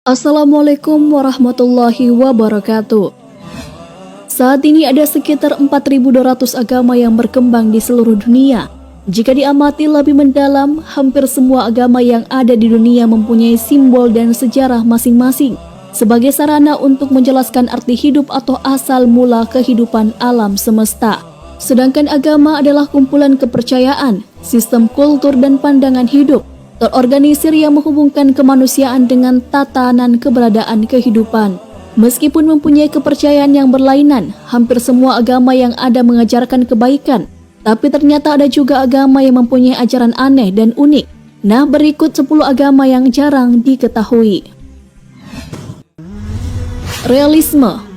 Assalamualaikum warahmatullahi wabarakatuh. Saat ini ada sekitar 4.200 agama yang berkembang di seluruh dunia. Jika diamati lebih mendalam, hampir semua agama yang ada di dunia mempunyai simbol dan sejarah masing-masing sebagai sarana untuk menjelaskan arti hidup atau asal mula kehidupan alam semesta. Sedangkan agama adalah kumpulan kepercayaan, sistem kultur dan pandangan hidup terorganisir yang menghubungkan kemanusiaan dengan tatanan keberadaan kehidupan. Meskipun mempunyai kepercayaan yang berlainan, hampir semua agama yang ada mengajarkan kebaikan, tapi ternyata ada juga agama yang mempunyai ajaran aneh dan unik. Nah, berikut 10 agama yang jarang diketahui. Realisme.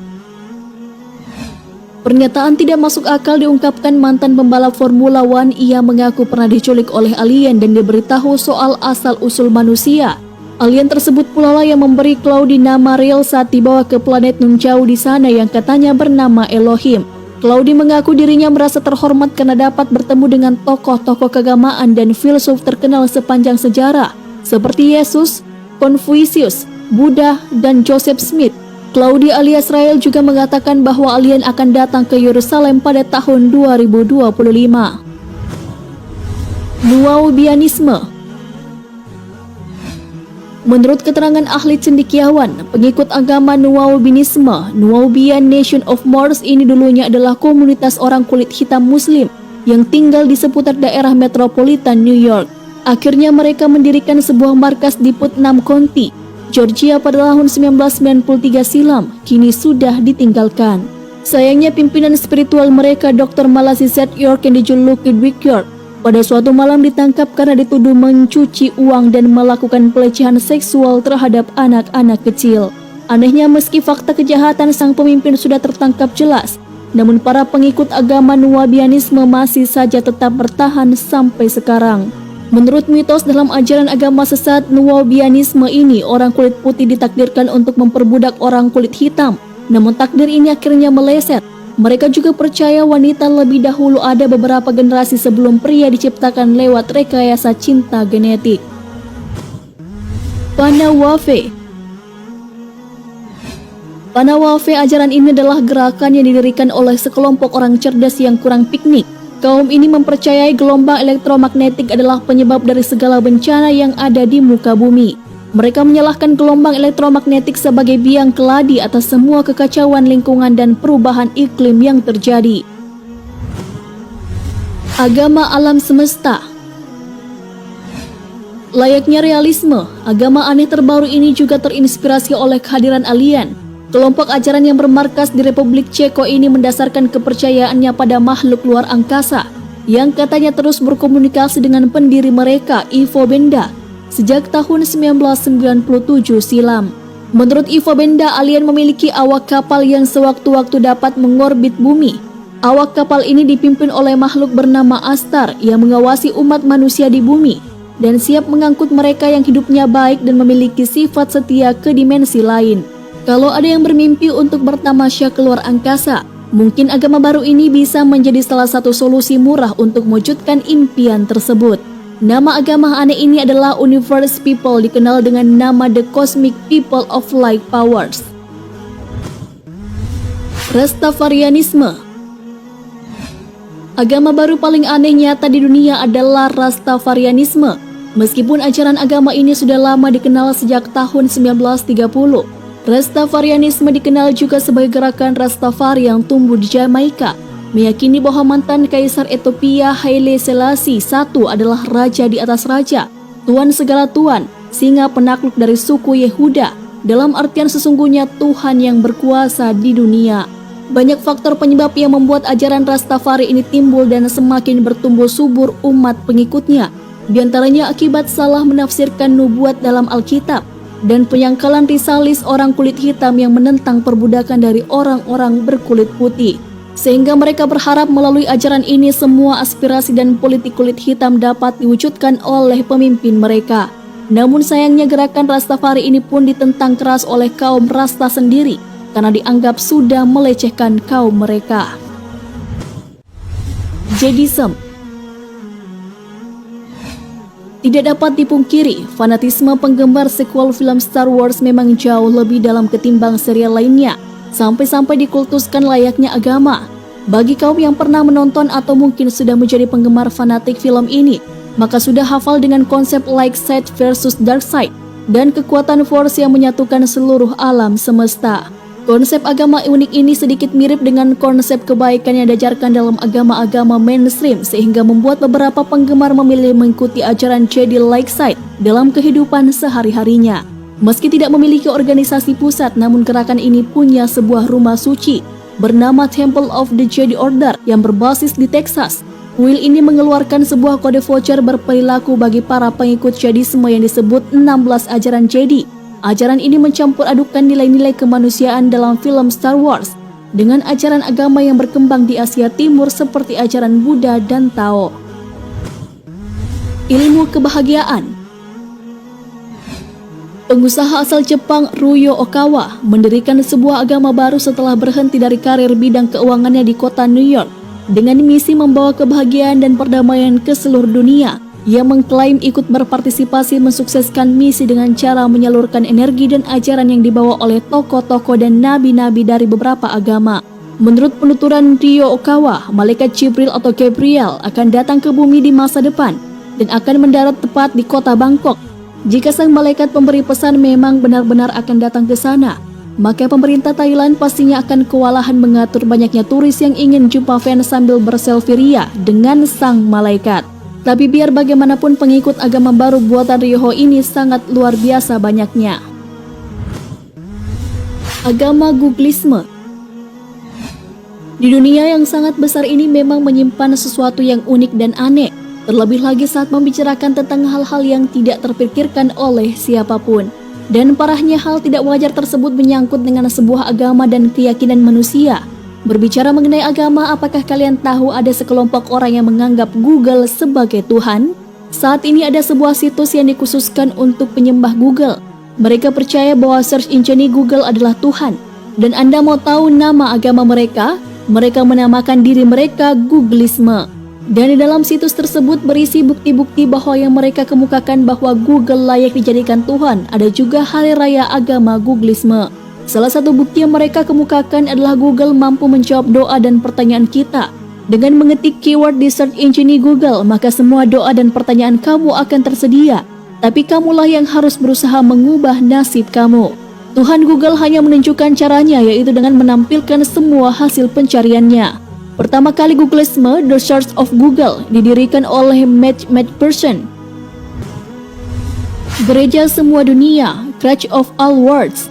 Pernyataan tidak masuk akal diungkapkan mantan pembalap Formula One. Ia mengaku pernah diculik oleh alien dan diberitahu soal asal-usul manusia. Alien tersebut pula lah yang memberi Claudia nama real saat dibawa ke planet nun jauh di sana yang katanya bernama Elohim. Claudia mengaku dirinya merasa terhormat karena dapat bertemu dengan tokoh-tokoh keagamaan dan filsuf terkenal sepanjang sejarah seperti Yesus, Confucius, Buddha, dan Joseph Smith. Claudia alias Rael juga mengatakan bahwa alien akan datang ke Yerusalem pada tahun 2025. Nuwaubianisme. Menurut keterangan ahli cendekiawan, pengikut agama Nuwaubianisme, Nuwaubian Nation of Mars ini dulunya adalah komunitas orang kulit hitam muslim yang tinggal di seputar daerah metropolitan New York. Akhirnya mereka mendirikan sebuah markas di Putnam County, Georgia pada tahun 1993 silam, kini sudah ditinggalkan. Sayangnya pimpinan spiritual mereka Dr. Malasi Z. York yang dijuluki Dwight York pada suatu malam ditangkap karena dituduh mencuci uang dan melakukan pelecehan seksual terhadap anak-anak kecil. Anehnya meski fakta kejahatan sang pemimpin sudah tertangkap jelas, namun para pengikut agama Nuwaubianisme masih saja tetap bertahan sampai sekarang. Menurut mitos dalam ajaran agama sesat Nuwaubianisme ini, orang kulit putih ditakdirkan untuk memperbudak orang kulit hitam. Namun takdir ini akhirnya meleset. Mereka juga percaya wanita lebih dahulu ada beberapa generasi sebelum pria diciptakan lewat rekayasa cinta genetik. Panawafe. Panawafe, ajaran ini adalah gerakan yang didirikan oleh sekelompok orang cerdas yang kurang piknik. Kaum ini mempercayai gelombang elektromagnetik adalah penyebab dari segala bencana yang ada di muka bumi. Mereka menyalahkan gelombang elektromagnetik sebagai biang keladi atas semua kekacauan lingkungan dan perubahan iklim yang terjadi. Agama alam semesta. Layaknya realisme, agama aneh terbaru ini juga terinspirasi oleh kehadiran alien. Kelompok ajaran yang bermarkas di Republik Ceko ini mendasarkan kepercayaannya pada makhluk luar angkasa yang katanya terus berkomunikasi dengan pendiri mereka, Ivo Benda, sejak tahun 1997 silam. Menurut Ivo Benda, alien memiliki awak kapal yang sewaktu-waktu dapat mengorbit bumi. Awak kapal ini dipimpin oleh makhluk bernama Astar yang mengawasi umat manusia di bumi dan siap mengangkut mereka yang hidupnya baik dan memiliki sifat setia ke dimensi lain. Kalau ada yang bermimpi untuk bertamasya keluar angkasa, mungkin agama baru ini bisa menjadi salah satu solusi murah untuk mewujudkan impian tersebut. Nama agama aneh ini adalah Universe People, dikenal dengan nama The Cosmic People of Light Powers. Rastafarianisme. Agama baru paling aneh nyata di dunia adalah Rastafarianisme. Meskipun ajaran agama ini sudah lama dikenal sejak tahun 1930, Rastafarianisme dikenal juga sebagai gerakan Rastafari yang tumbuh di Jamaika, meyakini bahwa mantan Kaisar Ethiopia Haile Selassie I adalah raja di atas raja, tuan segala tuan, singa penakluk dari suku Yehuda, dalam artian sesungguhnya Tuhan yang berkuasa di dunia. Banyak faktor penyebab yang membuat ajaran Rastafari ini timbul dan semakin bertumbuh subur umat pengikutnya, di antaranya akibat salah menafsirkan nubuat dalam Alkitab, dan penyangkalan risalis orang kulit hitam yang menentang perbudakan dari orang-orang berkulit putih. Sehingga mereka berharap melalui ajaran ini semua aspirasi dan politik kulit hitam dapat diwujudkan oleh pemimpin mereka. Namun sayangnya gerakan Rastafari ini pun ditentang keras oleh kaum Rasta sendiri karena dianggap sudah melecehkan kaum mereka. Jadism. Tidak dapat dipungkiri, fanatisme penggemar sequel film Star Wars memang jauh lebih dalam ketimbang serial lainnya, sampai-sampai dikultuskan layaknya agama. Bagi kaum yang pernah menonton atau mungkin sudah menjadi penggemar fanatik film ini, maka sudah hafal dengan konsep light side versus dark side dan kekuatan Force yang menyatukan seluruh alam semesta. Konsep agama unik ini sedikit mirip dengan konsep kebaikan yang diajarkan dalam agama-agama mainstream, sehingga membuat beberapa penggemar memilih mengikuti ajaran Jedi Light Side dalam kehidupan sehari-harinya. Meski tidak memiliki organisasi pusat, namun gerakan ini punya sebuah rumah suci bernama Temple of the Jedi Order yang berbasis di Texas. Kuil ini mengeluarkan sebuah kode voucher berperilaku bagi para pengikut Jedisme yang disebut 16 ajaran Jedi. Ajaran ini mencampur adukan nilai-nilai kemanusiaan dalam film Star Wars dengan ajaran agama yang berkembang di Asia Timur seperti ajaran Buddha dan Tao. Ilmu kebahagiaan. Pengusaha asal Jepang Ryo Okawa mendirikan sebuah agama baru setelah berhenti dari karir bidang keuangannya di kota New York dengan misi membawa kebahagiaan dan perdamaian ke seluruh dunia. Ia mengklaim ikut berpartisipasi mensukseskan misi dengan cara menyalurkan energi dan ajaran yang dibawa oleh tokoh-tokoh dan nabi-nabi dari beberapa agama. Menurut penuturan Ryo Okawa, malaikat Jibril atau Gabriel akan datang ke bumi di masa depan dan akan mendarat tepat di kota Bangkok. Jika sang malaikat pemberi pesan memang benar-benar akan datang ke sana, maka pemerintah Thailand pastinya akan kewalahan mengatur banyaknya turis yang ingin jumpa fans sambil berselfie ria dengan sang malaikat. Tapi biar bagaimanapun pengikut agama baru buatan Ryo ini sangat luar biasa banyaknya. Agama Googlisme. Di dunia yang sangat besar ini memang menyimpan sesuatu yang unik dan aneh, terlebih lagi saat membicarakan tentang hal-hal yang tidak terpikirkan oleh siapapun. Dan parahnya hal tidak wajar tersebut menyangkut dengan sebuah agama dan keyakinan manusia. Berbicara mengenai agama, apakah kalian tahu ada sekelompok orang yang menganggap Google sebagai Tuhan? Saat ini ada sebuah situs yang dikhususkan untuk penyembah Google. Mereka percaya bahwa search engine Google adalah Tuhan. Dan Anda mau tahu nama agama mereka? Mereka menamakan diri mereka Googlisme. Dan di dalam situs tersebut berisi bukti-bukti bahwa yang mereka kemukakan bahwa Google layak dijadikan Tuhan. Ada juga hari raya agama Googlisme. Salah satu bukti yang mereka kemukakan adalah Google mampu menjawab doa dan pertanyaan kita. Dengan mengetik keyword di search engine Google, maka semua doa dan pertanyaan kamu akan tersedia. Tapi kamulah yang harus berusaha mengubah nasib kamu. Tuhan Google hanya menunjukkan caranya, yaitu dengan menampilkan semua hasil pencariannya. Pertama kali Googlisme, The Search of Google, didirikan oleh Matt Person. Gereja Semua Dunia, Church of All Worlds.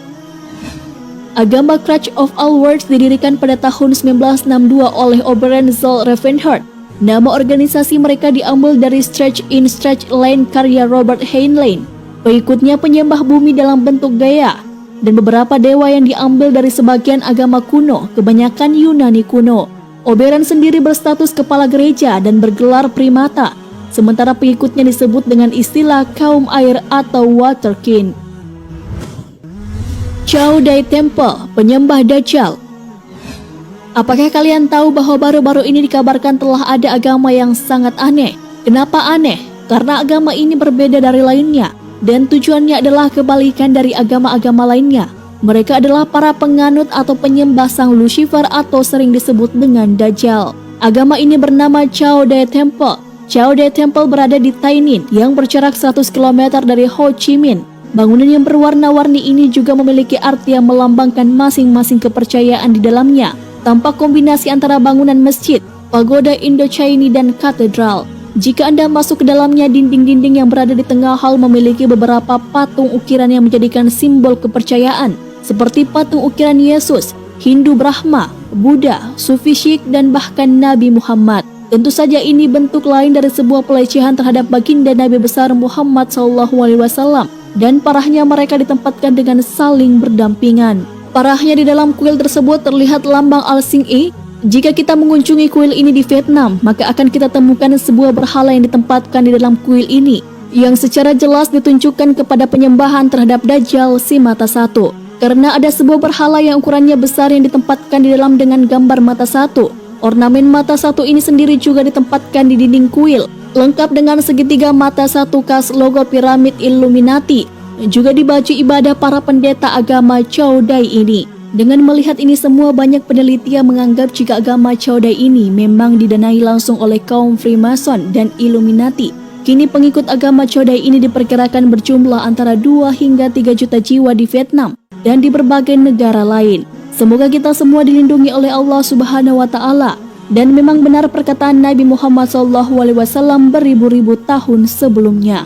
Agama Church of All Worlds didirikan pada tahun 1962 oleh Oberon Zal Ravenheart. Nama organisasi mereka diambil dari Stretch in Stretch Lane karya Robert Heinlein. Pengikutnya penyembah bumi dalam bentuk Gaia, dan beberapa dewa yang diambil dari sebagian agama kuno, kebanyakan Yunani kuno. Oberon sendiri berstatus kepala gereja dan bergelar primata, sementara pengikutnya disebut dengan istilah kaum air atau water king. Chao Dai Temple, penyembah Dajjal. Apakah kalian tahu bahwa baru-baru ini dikabarkan telah ada agama yang sangat aneh? Kenapa aneh? Karena agama ini berbeda dari lainnya, dan tujuannya adalah kebalikan dari agama-agama lainnya. Mereka adalah para penganut atau penyembah sang Lucifer atau sering disebut dengan Dajjal. Agama ini bernama Chao Dai Temple. Chao Dai Temple berada di Tainan yang berjarak 100 km dari Ho Chi Minh. Bangunan yang berwarna-warni ini juga memiliki arti yang melambangkan masing-masing kepercayaan di dalamnya. Tampak kombinasi antara bangunan masjid, pagoda Indo-Chinese dan katedral. Jika Anda masuk ke dalamnya, dinding-dinding yang berada di tengah hal memiliki beberapa patung ukiran yang menjadikan simbol kepercayaan, seperti patung ukiran Yesus, Hindu Brahma, Buddha, Sufi Sikh, dan bahkan Nabi Muhammad. Tentu saja ini bentuk lain dari sebuah pelecehan terhadap baginda Nabi besar Muhammad SAW. Dan parahnya mereka ditempatkan dengan saling berdampingan. Parahnya di dalam kuil tersebut terlihat lambang Al-Sing-e. Jika kita mengunjungi kuil ini di Vietnam, maka akan kita temukan sebuah berhala yang ditempatkan di dalam kuil ini, yang secara jelas ditunjukkan kepada penyembahan terhadap Dajjal si mata satu. Karena ada sebuah berhala yang ukurannya besar yang ditempatkan di dalam dengan gambar mata satu. Ornamen mata satu ini sendiri juga ditempatkan di dinding kuil. lengkap dengan segitiga mata satu khas logo piramid Illuminati, juga di baju ibadah para pendeta agama Chow Dai ini. Dengan melihat ini semua, banyak peneliti yang menganggap jika agama Chow Dai ini memang didanai langsung oleh kaum Freemason dan Illuminati. Kini pengikut agama Chow Dai ini diperkirakan berjumlah antara 2 hingga 3 juta jiwa di Vietnam dan di berbagai negara lain. Semoga kita semua dilindungi oleh Allah Subhanahu wa Ta'ala. Dan memang benar perkataan Nabi Muhammad SAW beribu-ribu tahun sebelumnya.